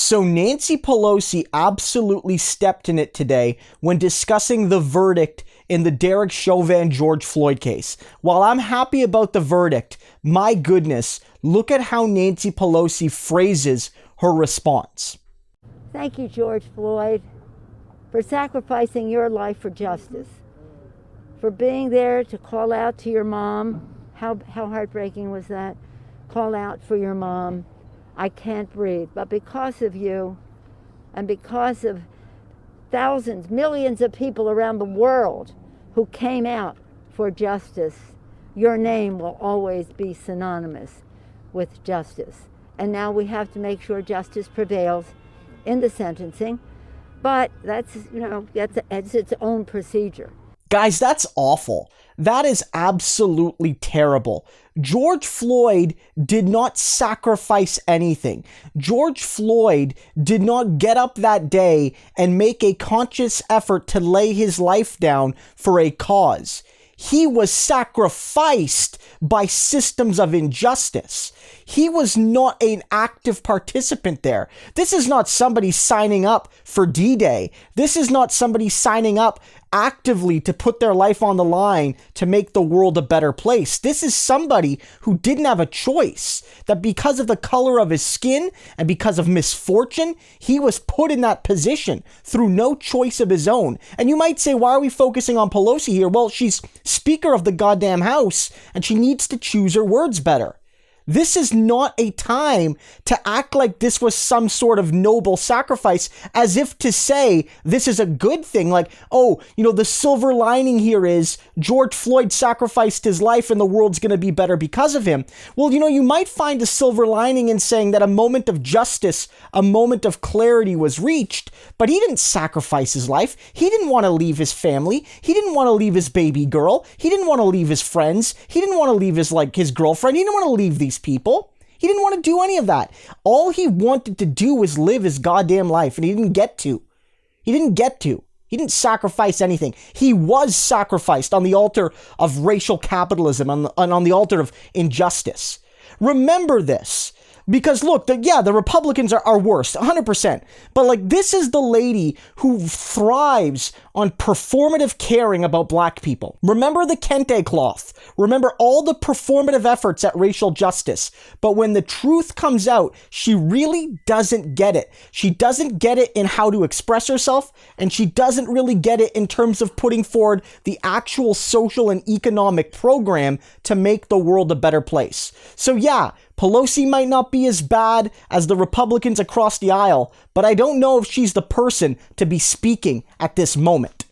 So Nancy Pelosi absolutely stepped in it today when discussing the verdict in the Derek Chauvin George Floyd case. While I'm happy about the verdict, my goodness, look at how Nancy Pelosi phrases her response. Thank you, George Floyd, for sacrificing your life for justice, for being there to call out to your mom. How heartbreaking was that? Call out for your mom. I can't breathe. But because of you and because of thousands, millions of people around the world who came out for justice, your name will always be synonymous with justice. And now we have to make sure justice prevails in the sentencing. But that's its own procedure. Guys, that's awful. That is absolutely terrible. George Floyd did not sacrifice anything. George Floyd did not get up that day and make a conscious effort to lay his life down for a cause. He was sacrificed by systems of injustice. He was not an active participant there. This is not somebody signing up for D-Day. This is not somebody signing up actively to put their life on the line to make the world a better place. This is somebody who didn't have a choice, that because of the color of his skin and because of misfortune, he was put in that position through no choice of his own. And you might say, why are we focusing on Pelosi here? Well, she's Speaker of the goddamn House and she needs to choose her words better. This is not a time to act like this was some sort of noble sacrifice, as if to say this is a good thing. Like, oh, the silver lining here is George Floyd sacrificed his life and the world's going to be better because of him. Well, you might find a silver lining in saying that a moment of justice, a moment of clarity was reached, but he didn't sacrifice his life. He didn't want to leave his family. He didn't want to leave his baby girl. He didn't want to leave his friends. He didn't want to leave his girlfriend. He didn't want to leave these people. He didn't want to do any of that. All he wanted to do was live his goddamn life, and he didn't get to. He didn't sacrifice anything. He was sacrificed on the altar of racial capitalism, on the altar of injustice. Remember this. Because look, the Republicans are worse, 100%. But this is the lady who thrives on performative caring about black people. Remember the Kente cloth. Remember all the performative efforts at racial justice. But when the truth comes out, she really doesn't get it. She doesn't get it in how to express herself, and she doesn't really get it in terms of putting forward the actual social and economic program to make the world a better place. So yeah, Pelosi might not be as bad as the Republicans across the aisle, but I don't know if she's the person to be speaking at this moment.